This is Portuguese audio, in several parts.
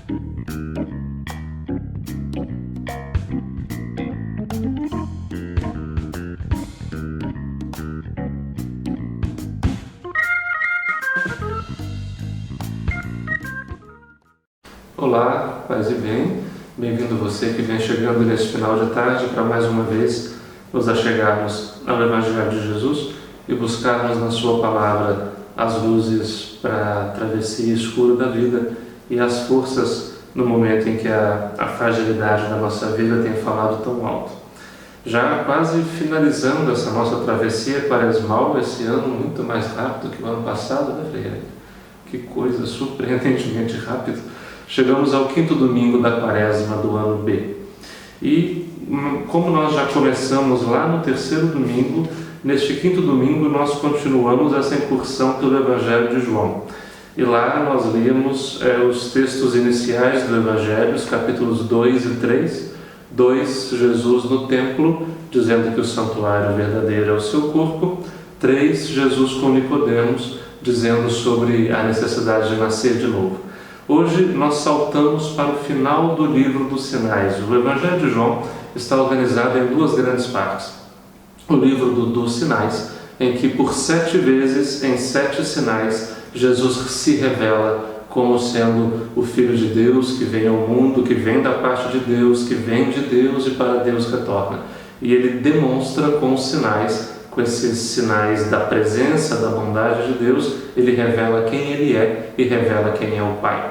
Olá, paz e bem. Bem-vindo você que vem chegando nesse final de tarde para mais uma vez nos achegarmos ao Evangelho de Jesus e buscarmos na sua palavra as luzes para a travessia escura da vida e as forças no momento em que a fragilidade da nossa vida tem falado tão alto. Já quase finalizando essa nossa travessia quaresmal, esse ano muito mais rápido que o ano passado, né, Freire? Que coisa surpreendentemente rápido. Chegamos ao 5º domingo da quaresma do ano B. E como nós já começamos lá no 3º domingo, neste 5º domingo nós continuamos essa incursão pelo Evangelho de João. E lá nós líamos os textos iniciais do Evangelho, os capítulos 2 e 3. 2, Jesus no templo, dizendo que o santuário verdadeiro é o seu corpo. 3, Jesus com Nicodemos, dizendo sobre a necessidade de nascer de novo. Hoje nós saltamos para o final do livro dos sinais. O Evangelho de João está organizado em 2 grandes partes. O livro dos sinais, em que por 7 vezes, em 7 sinais, Jesus se revela como sendo o Filho de Deus que vem ao mundo, que vem da parte de Deus, que vem de Deus e para Deus retorna. E ele demonstra com os sinais, com esses sinais da presença, da bondade de Deus, ele revela quem ele é e revela quem é o Pai.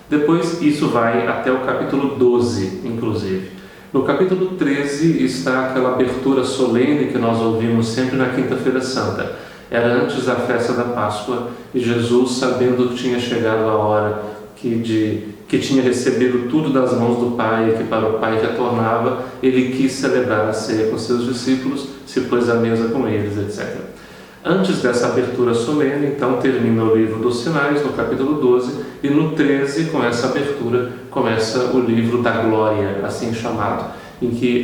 Depois isso vai até o capítulo 12, inclusive. No capítulo 13 está aquela abertura solene que nós ouvimos sempre na Quinta-feira Santa. Era antes da festa da Páscoa e Jesus, sabendo que tinha chegado a hora que tinha recebido tudo das mãos do Pai e que para o Pai retornava, ele quis celebrar a ceia com seus discípulos, se pôs à mesa com eles, etc. Antes dessa abertura solene, então, termina o livro dos sinais, no capítulo 12, e no 13, com essa abertura, começa o livro da glória, assim chamado, em que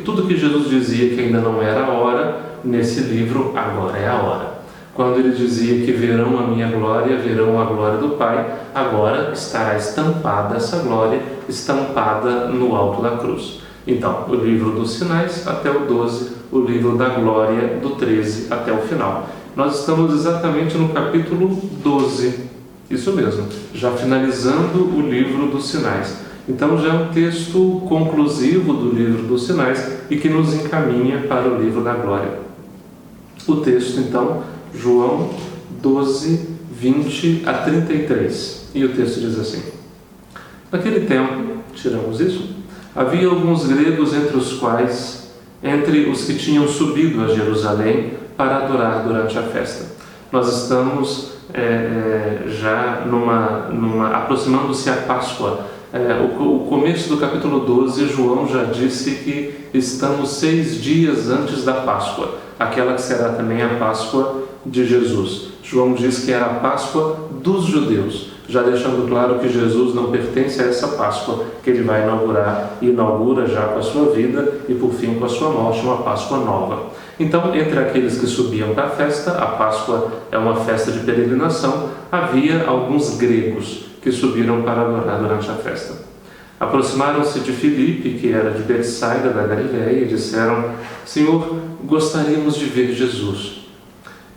tudo que Jesus dizia que ainda não era a hora, nesse livro, agora é a hora. Quando ele dizia que verão a minha glória, verão a glória do Pai, agora estará estampada essa glória, estampada no alto da cruz. Então, o livro dos sinais até o 12, o livro da glória do 13 até o final. Nós estamos exatamente no capítulo 12, isso mesmo, já finalizando o livro dos sinais. Então já é um texto conclusivo do livro dos sinais e que nos encaminha para o livro da glória. O texto então, João 12, 20 a 33. E o texto diz assim: Naquele tempo, tiramos isso, havia alguns gregos entre os que tinham subido a Jerusalém para adorar durante a festa. Nós estamos já aproximando-se a Páscoa. O começo do capítulo 12, João já disse que estamos 6 dias antes da Páscoa, aquela que será também a Páscoa de Jesus. João diz que era a Páscoa dos judeus, já deixando claro que Jesus não pertence a essa Páscoa que ele vai inaugurar, e inaugura já com a sua vida e por fim com a sua morte, uma Páscoa nova. Então, entre aqueles que subiam para a festa, a Páscoa é uma festa de peregrinação, havia alguns gregos que subiram para adorar durante a festa. Aproximaram-se de Filipe, que era de Betsaida da Galileia, e disseram: Senhor, gostaríamos de ver Jesus.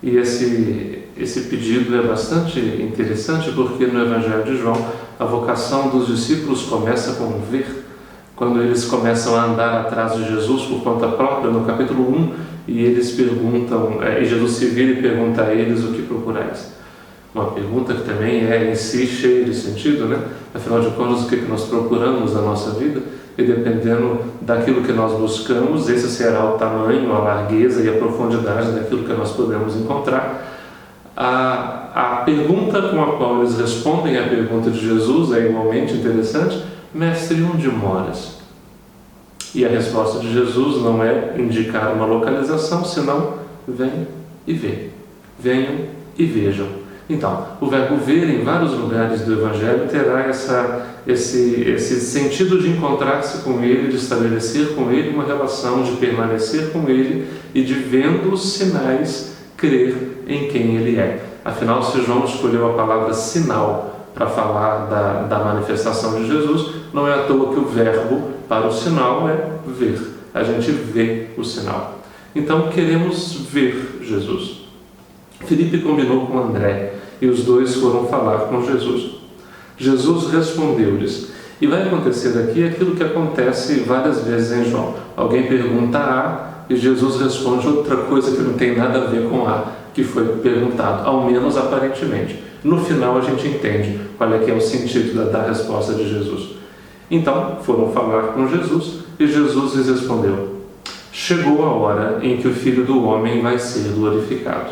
E esse pedido é bastante interessante, porque no Evangelho de João a vocação dos discípulos começa com ver, quando eles começam a andar atrás de Jesus por conta própria, no capítulo 1, e eles perguntam, e Jesus se vira e pergunta a eles: o que procurais? Uma pergunta que também é em si cheia de sentido, né? Afinal de contas, o que nós procuramos na nossa vida? E dependendo daquilo que nós buscamos, esse será o tamanho, a largueza e a profundidade daquilo que nós podemos encontrar. A pergunta com a qual eles respondem à pergunta de Jesus é igualmente interessante: Mestre, onde moras? E a resposta de Jesus não é indicar uma localização, senão venham e vê. Venham e vejam. Então, o verbo ver em vários lugares do Evangelho terá esse sentido de encontrar-se com Ele, de estabelecer com Ele uma relação, de permanecer com Ele e de, vendo os sinais, crer em quem Ele é. Afinal, se João escolheu a palavra sinal para falar da manifestação de Jesus. Não é à toa que o verbo para o sinal é ver. A gente vê o sinal. Então queremos ver Jesus. Filipe combinou com André e os dois foram falar com Jesus. Jesus respondeu-lhes. E vai acontecer aqui aquilo que acontece várias vezes em João. Alguém pergunta A e Jesus responde outra coisa que não tem nada a ver com A que foi perguntado, ao menos aparentemente. No final a gente entende qual é que é o sentido da resposta de Jesus. Então foram falar com Jesus e Jesus lhes respondeu: chegou a hora em que o Filho do Homem vai ser glorificado.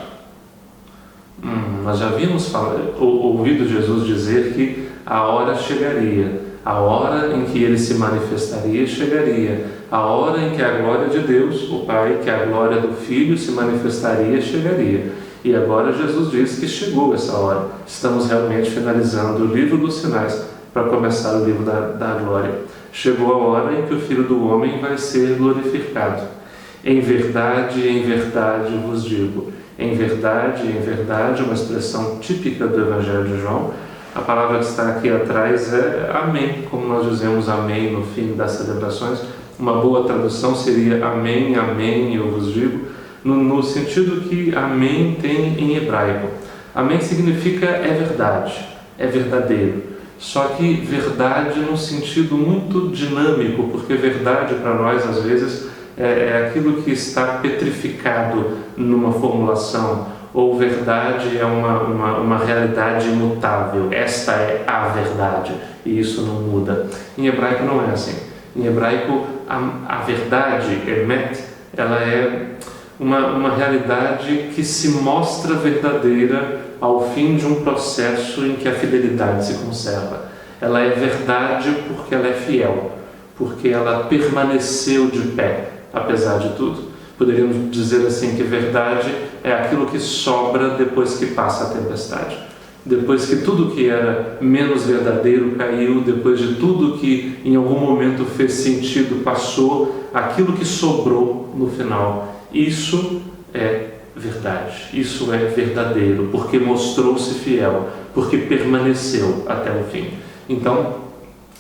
Nós já havíamos ouvido Jesus dizer que a hora chegaria, a hora em que ele se manifestaria chegaria, a hora em que a glória de Deus, o Pai, que a glória do Filho se manifestaria chegaria. E agora Jesus diz que chegou essa hora. Estamos realmente finalizando o livro dos sinais para começar o livro da glória. Chegou a hora em que o Filho do Homem vai ser glorificado. Em verdade, vos digo. Em verdade, uma expressão típica do Evangelho de João. A palavra que está aqui atrás é amém, como nós dizemos amém no fim das celebrações. Uma boa tradução seria amém, eu vos digo, no sentido que amém tem em hebraico. Amém significa é verdade, é verdadeiro. Só que verdade num sentido muito dinâmico, porque verdade para nós às vezes é aquilo que está petrificado numa formulação, ou verdade é uma realidade imutável. Esta é a verdade e isso não muda. Em hebraico não é assim. Em hebraico a verdade, emet, ela é uma realidade que se mostra verdadeira ao fim de um processo em que a fidelidade se conserva. Ela é verdade porque ela é fiel, porque ela permaneceu de pé, apesar de tudo. Poderíamos dizer assim que verdade é aquilo que sobra depois que passa a tempestade. Depois que tudo que era menos verdadeiro caiu, depois de tudo que em algum momento fez sentido passou, aquilo que sobrou no final, isso é verdade, isso é verdadeiro, porque mostrou-se fiel, porque permaneceu até o fim. Então,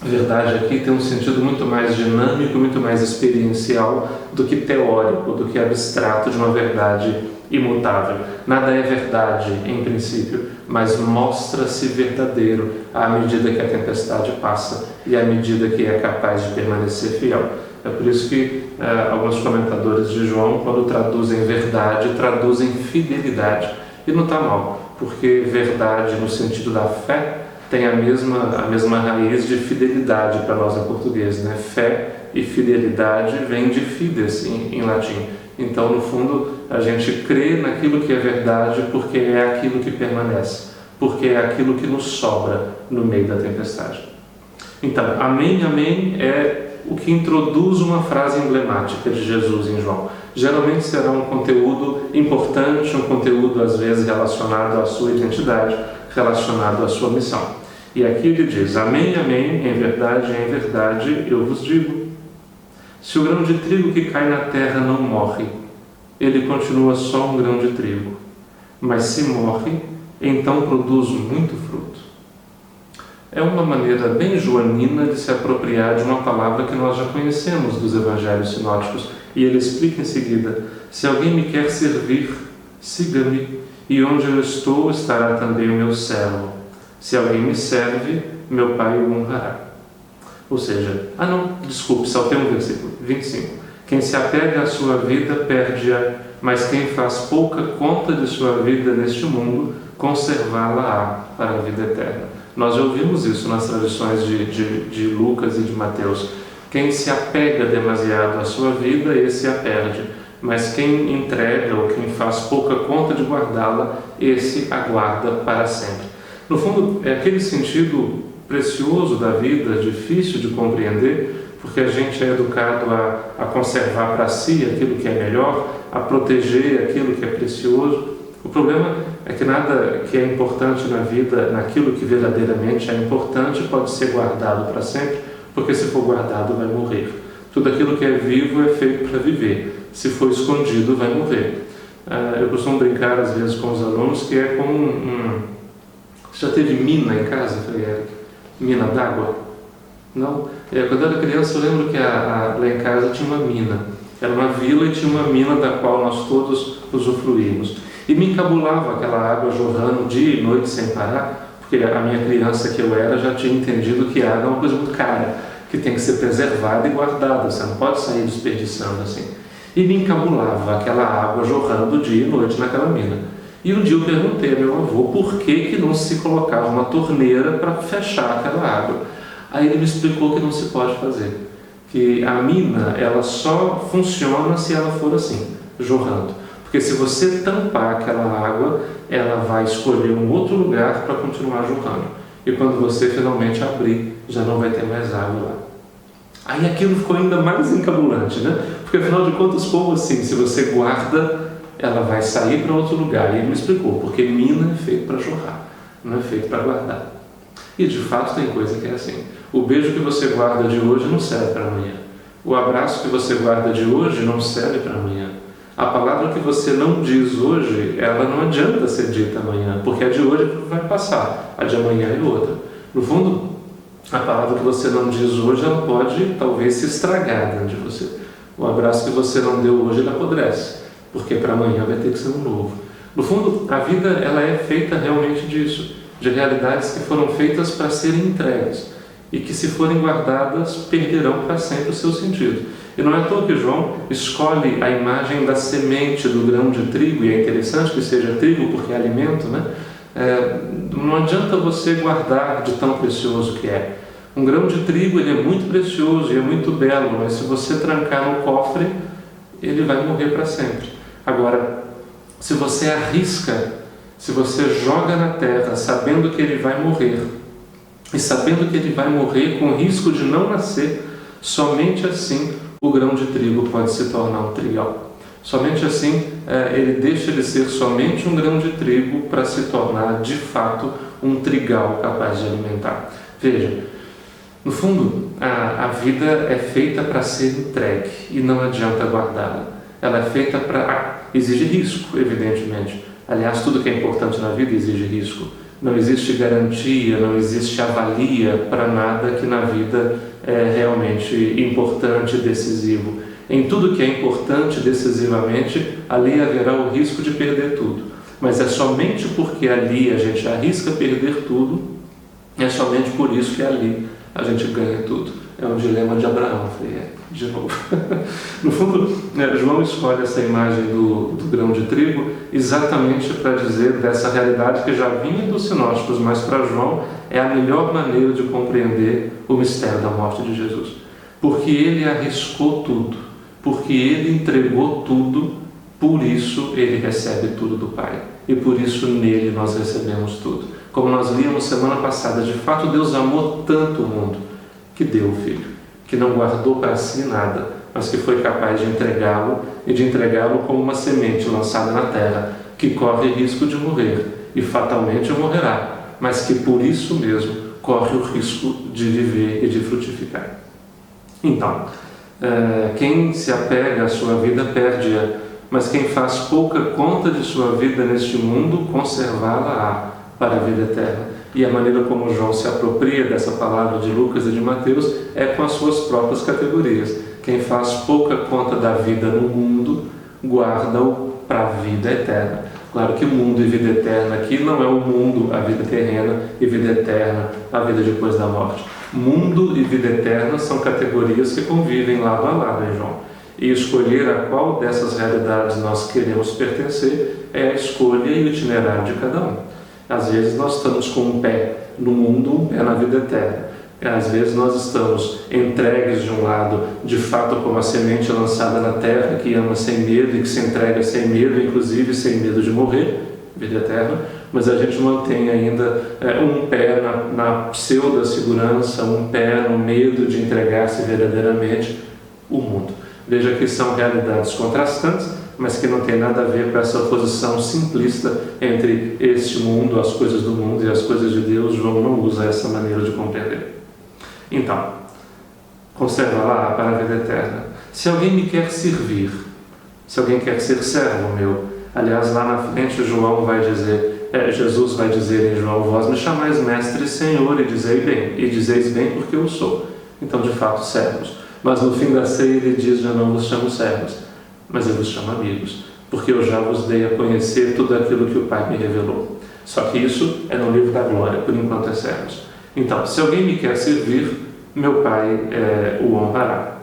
verdade aqui tem um sentido muito mais dinâmico, muito mais experiencial do que teórico, do que abstrato de uma verdade imutável. Nada é verdade em princípio, mas mostra-se verdadeiro à medida que a tempestade passa e à medida que é capaz de permanecer fiel. É por isso que alguns comentadores de João, quando traduzem verdade, traduzem fidelidade. E não está mal, porque verdade no sentido da fé tem a mesma raiz de fidelidade para nós em português, né? Fé e fidelidade vem de fides em latim. Então, no fundo, a gente crê naquilo que é verdade porque é aquilo que permanece, porque é aquilo que nos sobra no meio da tempestade. Então, amém é o que introduz uma frase emblemática de Jesus em João. Geralmente será um conteúdo importante, um conteúdo às vezes relacionado à sua identidade, relacionado à sua missão. E aqui ele diz: amém, em verdade, eu vos digo. Se o grão de trigo que cai na terra não morre, ele continua só um grão de trigo. Mas se morre, então produz muito fruto. É uma maneira bem joanina de se apropriar de uma palavra que nós já conhecemos dos evangelhos sinóticos. E ele explica em seguida: se alguém me quer servir, siga-me, e onde eu estou estará também o meu servo. Se alguém me serve, meu Pai o honrará. Ou seja, saltei um versículo, 25. Quem se apega à sua vida, perde-a, mas quem faz pouca conta de sua vida neste mundo, conservá-la-á para a vida eterna. Nós já ouvimos isso nas tradições de Lucas e de Mateus. Quem se apega demasiado à sua vida, esse a perde. Mas quem entrega ou quem faz pouca conta de guardá-la, esse a guarda para sempre. No fundo, é aquele sentido precioso da vida, difícil de compreender, porque a gente é educado a conservar para si aquilo que é melhor, a proteger aquilo que é precioso. O problema é que nada que é importante na vida, naquilo que verdadeiramente é importante, pode ser guardado para sempre, porque se for guardado vai morrer. Tudo aquilo que é vivo é feito para viver. Se for escondido, vai morrer. Eu costumo brincar às vezes com os alunos que é como Já teve mina em casa, Frei Eric? Mina d'água? Não? Quando eu era criança, eu lembro que lá em casa tinha uma mina. Era uma vila e tinha uma mina da qual nós todos usufruímos. E me encabulava aquela água jorrando dia e noite sem parar, porque a minha criança que eu era já tinha entendido que a água é uma coisa muito cara, que tem que ser preservada e guardada, você não pode sair desperdiçando assim. E me encabulava aquela água jorrando dia e noite naquela mina. E um dia eu perguntei ao meu avô por que não se colocava uma torneira para fechar aquela água. Aí ele me explicou que não se pode fazer, que a mina ela só funciona se ela for assim, jorrando. Porque se você tampar aquela água, ela vai escolher um outro lugar para continuar jorrando. E quando você finalmente abrir, já não vai ter mais água lá. Aí aquilo ficou ainda mais encabulante, né? Porque afinal de contas, como assim? Se você guarda, ela vai sair para outro lugar. E ele me explicou, porque mina é feito para jorrar, não é feito para guardar. E de fato tem coisa que é assim. O beijo que você guarda de hoje não serve para amanhã. O abraço que você guarda de hoje não serve para amanhã. A palavra que você não diz hoje, ela não adianta ser dita amanhã, porque a de hoje vai passar, a de amanhã é outra. No fundo, a palavra que você não diz hoje, ela pode talvez se estragar dentro de você. O abraço que você não deu hoje, ele apodrece, porque para amanhã vai ter que ser um novo. No fundo, a vida ela é feita realmente disso, de realidades que foram feitas para serem entregues e que, se forem guardadas, perderão para sempre o seu sentido. E não é à toa que João escolhe a imagem da semente do grão de trigo, e é interessante que seja trigo porque é alimento, né? Não adianta você guardar de tão precioso que é. Um grão de trigo ele é muito precioso e é muito belo, mas se você trancar no cofre, ele vai morrer para sempre. Agora, se você arrisca, se você joga na terra sabendo que ele vai morrer, e sabendo que ele vai morrer com o risco de não nascer, somente assim o grão de trigo pode se tornar um trigal. Somente assim ele deixa de ser somente um grão de trigo para se tornar de fato um trigal capaz de alimentar. Veja, no fundo a vida é feita para ser entregue e não adianta guardá-la. Ela é feita para... exige risco, evidentemente. Aliás, tudo que é importante na vida exige risco. Não existe garantia, não existe avalia para nada que na vida é realmente importante e decisivo. Em tudo que é importante decisivamente, ali haverá o risco de perder tudo. Mas é somente porque ali a gente arrisca perder tudo, é somente por isso que ali a gente ganha tudo. É um dilema de Abraão, de novo. No fundo, João escolhe essa imagem do grão de trigo exatamente para dizer dessa realidade que já vinha dos sinóticos, mas para João é a melhor maneira de compreender o mistério da morte de Jesus. Porque ele arriscou tudo, porque ele entregou tudo, por isso ele recebe tudo do Pai. E por isso nele nós recebemos tudo. Como nós líamos semana passada, de fato Deus amou tanto o mundo, que deu o Filho, que não guardou para si nada, mas que foi capaz de entregá-lo, e de entregá-lo como uma semente lançada na terra, que corre risco de morrer, e fatalmente morrerá, mas que por isso mesmo corre o risco de viver e de frutificar. Então, quem se apega à sua vida perde-a, mas quem faz pouca conta de sua vida neste mundo, conservá-la-á para a vida eterna. E a maneira como João se apropria dessa palavra de Lucas e de Mateus é com as suas próprias categorias. Quem faz pouca conta da vida no mundo, guarda-o para a vida eterna. Claro que mundo e vida eterna aqui não é o mundo, a vida terrena, e vida eterna, a vida depois da morte. Mundo e vida eterna são categorias que convivem lado a lado, hein, João? E escolher a qual dessas realidades nós queremos pertencer é a escolha e o itinerário de cada um. Às vezes nós estamos com um pé no mundo, um pé na vida eterna. Às vezes nós estamos entregues de um lado, de fato como a semente lançada na terra, que ama sem medo e que se entrega sem medo, inclusive sem medo de morrer, vida eterna, mas a gente mantém ainda um pé na pseudo-segurança, um pé no medo de entregar-se verdadeiramente o mundo. Veja que são realidades contrastantes, mas que não tem nada a ver com essa oposição simplista entre este mundo, as coisas do mundo e as coisas de Deus. João não usa essa maneira de compreender. Então, conserva lá para a vida eterna. Se alguém me quer servir, se alguém quer ser servo meu, aliás, lá na frente João vai dizer, Jesus vai dizer em João: vós me chamais mestre e Senhor, e dizeis bem porque eu sou. Então, de fato, servos. Mas no fim da ceia ele diz: já não vos chamo servos, mas eu vos chamo amigos, porque eu já vos dei a conhecer tudo aquilo que o Pai me revelou. Só que isso é no livro da glória, por enquanto é servos. Então, se alguém me quer servir, meu Pai o honrará.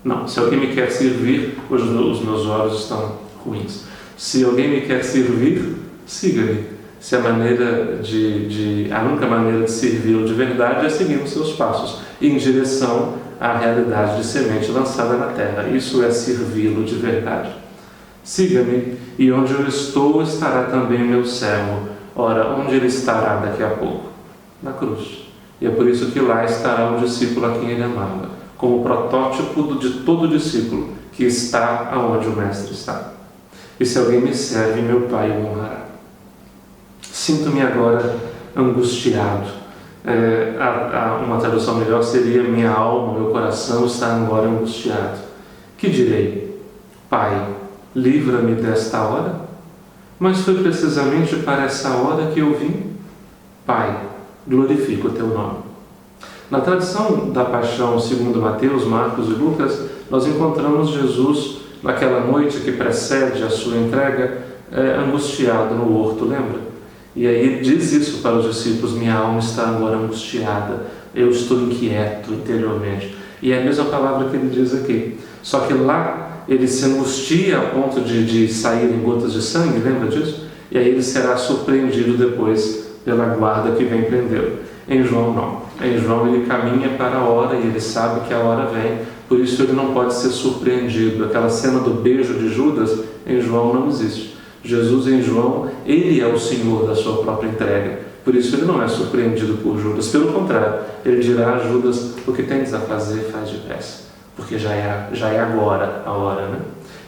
Não, se alguém me quer servir, hoje os meus olhos estão ruins. Se alguém me quer servir, siga-me. Se a única maneira de servi-lo de verdade é seguir os seus passos, em direção à realidade de semente lançada na terra. Isso é servi-lo de verdade. Siga-me, e onde eu estou estará também meu servo. Ora, onde ele estará daqui a pouco? Na cruz. E é por isso que lá estará o discípulo a quem ele amava, como protótipo de todo discípulo que está aonde o Mestre está. E se alguém me serve, meu Pai o honrará. Sinto-me agora angustiado. Uma tradução melhor seria: minha alma, meu coração está agora angustiado. Que direi? Pai, livra-me desta hora? Mas foi precisamente para essa hora que eu vim. Pai, glorifica o teu nome. Na tradição da paixão segundo Mateus, Marcos e Lucas, nós encontramos Jesus naquela noite que precede a sua entrega, angustiado no horto, lembra? E aí ele diz isso para os discípulos: minha alma está agora angustiada, eu estou inquieto interiormente. E é a mesma palavra que ele diz aqui. Só que lá ele se angustia a ponto de sair em gotas de sangue, lembra disso? E aí ele será surpreendido depois pela guarda que vem prendê-lo. Em João não. Em João ele caminha para a hora e ele sabe que a hora vem, por isso ele não pode ser surpreendido. Aquela cena do beijo de Judas, em João não existe. Jesus em João, ele é o Senhor da sua própria entrega, por isso ele não é surpreendido por Judas. Pelo contrário, ele dirá a Judas: o que tens a fazer, faz depressa, porque já é agora a hora, né?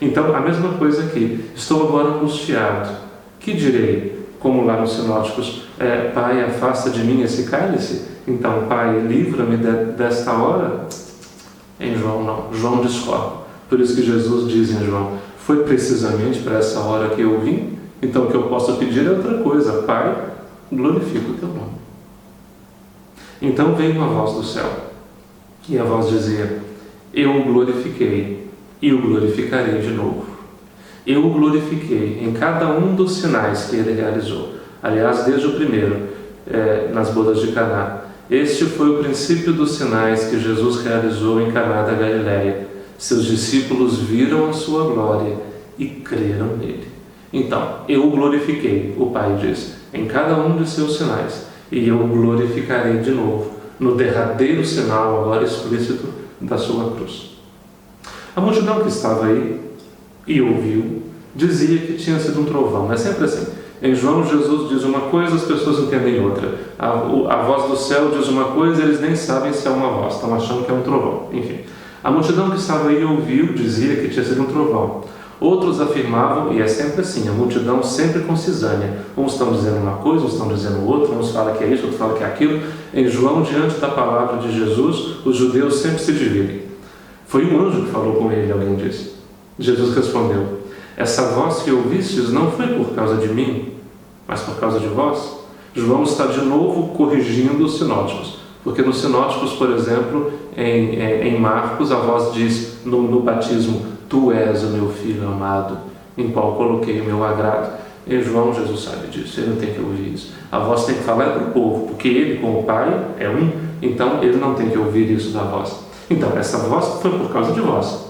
Então, a mesma coisa aqui: estou agora angustiado, que direi? Como lá nos sinóticos, Pai, afasta de mim esse cálice. Então, Pai, livra-me desta hora. Em João não, João discorda. Por isso que Jesus diz em João: foi precisamente para essa hora que eu vim, então o que eu posso pedir é outra coisa: Pai, glorifica o teu nome. Então veio uma voz do céu, e a voz dizia: eu o glorifiquei, e o glorificarei de novo. Eu o glorifiquei em cada um dos sinais que ele realizou. Aliás, desde o primeiro, nas bodas de Caná. Este foi o princípio dos sinais que Jesus realizou em Caná da Galileia. Seus discípulos viram a sua glória e creram nele. Então, eu o glorifiquei, o Pai diz, em cada um de seus sinais, e eu o glorificarei de novo, no derradeiro sinal, agora explícito, da sua cruz. A multidão que estava aí e ouviu, dizia que tinha sido um trovão. É sempre assim. Em João, Jesus diz uma coisa, as pessoas entendem outra. A voz do céu diz uma coisa, eles nem sabem se é uma voz, estão achando que é um trovão. Enfim, a multidão que estava aí ouviu, dizia que tinha sido um trovão. Outros afirmavam, e é sempre assim, a multidão sempre com cisânia. Uns estão dizendo uma coisa, uns estão dizendo outra, uns falam que é isso, outros falam que é aquilo. Em João, diante da palavra de Jesus, os judeus sempre se dividem. Foi um anjo que falou com ele, alguém disse. Jesus respondeu: essa voz que ouvistes não foi por causa de mim, mas por causa de vós. João está de novo corrigindo os sinóticos, porque nos sinóticos, por exemplo, em Marcos, a voz diz no batismo: tu és o meu filho amado, em qual coloquei o meu agrado. Em João, Jesus sabe disso, ele não tem que ouvir isso. A voz tem que falar para o povo, porque ele com o Pai é um, então ele não tem que ouvir isso da voz. Então, essa voz foi por causa de vós.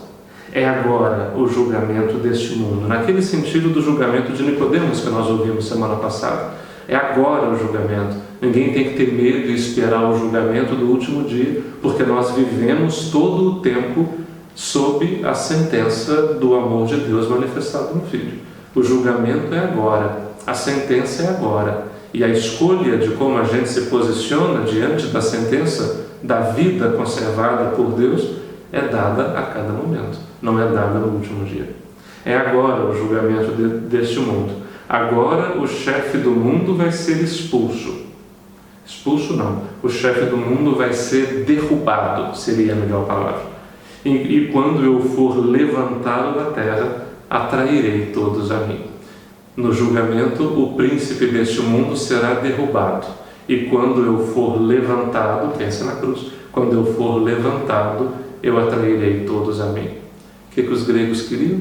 É agora o julgamento deste mundo, naquele sentido do julgamento de Nicodemos que nós ouvimos semana passada. É agora o julgamento. Ninguém tem que ter medo e esperar o julgamento do último dia, porque nós vivemos todo o tempo sob a sentença do amor de Deus manifestado no Filho. O julgamento é agora, a sentença é agora. E a escolha de como a gente se posiciona diante da sentença da vida conservada por Deus é dada a cada momento, não é dada no último dia. É agora o julgamento deste mundo. Agora o chefe do mundo vai ser expulso. Expulso não, o chefe do mundo vai ser derrubado, seria a melhor palavra. E quando eu for levantado da terra, atrairei todos a mim. No julgamento, o príncipe deste mundo será derrubado. E quando eu for levantado, pensa na cruz, quando eu for levantado, eu atrairei todos a mim. O que os gregos queriam?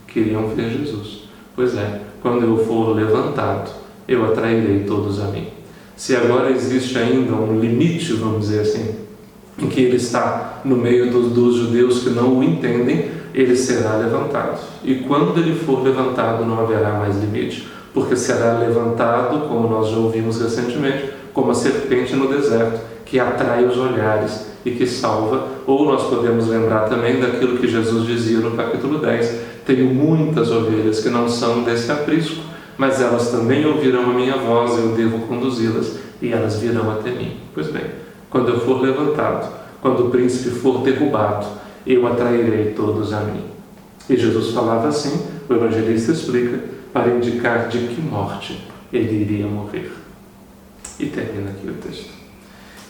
Queriam ver Jesus. Pois é, quando eu for levantado, eu atrairei todos a mim. Se agora existe ainda um limite, vamos dizer assim, em que ele está no meio dos judeus que não o entendem, ele será levantado. E quando ele for levantado, não haverá mais limite, porque será levantado, como nós já ouvimos recentemente, como a serpente no deserto, que atrai os olhares e que salva. Ou nós podemos lembrar também daquilo que Jesus dizia no capítulo 10: tenho muitas ovelhas que não são desse aprisco, mas elas também ouvirão a minha voz, eu devo conduzi-las, e elas virão até mim. Pois bem, quando eu for levantado, quando o príncipe for derrubado, eu atrairei todos a mim. E Jesus falava assim, o evangelista explica, para indicar de que morte ele iria morrer. E termina aqui o texto.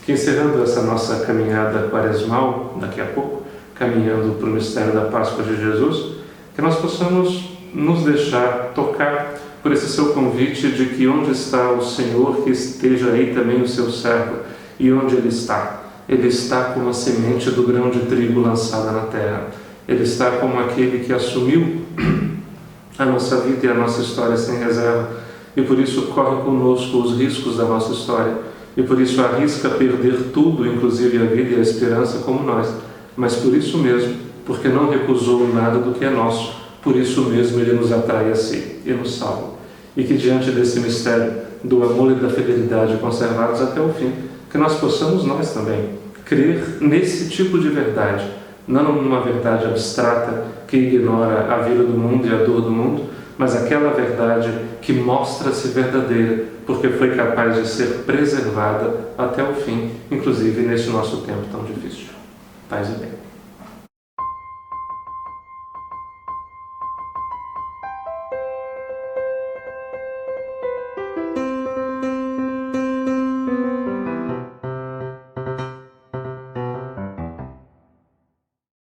Que encerrando essa nossa caminhada quaresmal, daqui a pouco, caminhando para o mistério da Páscoa de Jesus, que nós possamos nos deixar tocar por esse seu convite de que onde está o Senhor, que esteja aí também o seu servo. E onde ele está? Ele está como a semente do grão de trigo lançada na terra. Ele está como aquele que assumiu a nossa vida e a nossa história sem reserva. E por isso corre conosco os riscos da nossa história. E por isso arrisca perder tudo, inclusive a vida e a esperança, como nós. Mas por isso mesmo, porque não recusou nada do que é nosso, por isso mesmo ele nos atrai a si e nos salva. E que diante desse mistério do amor e da fidelidade conservados até o fim, que nós possamos nós também crer nesse tipo de verdade, não numa verdade abstrata que ignora a vida do mundo e a dor do mundo, mas aquela verdade que mostra-se verdadeira, porque foi capaz de ser preservada até o fim, inclusive neste nosso tempo tão difícil. Paz e bem.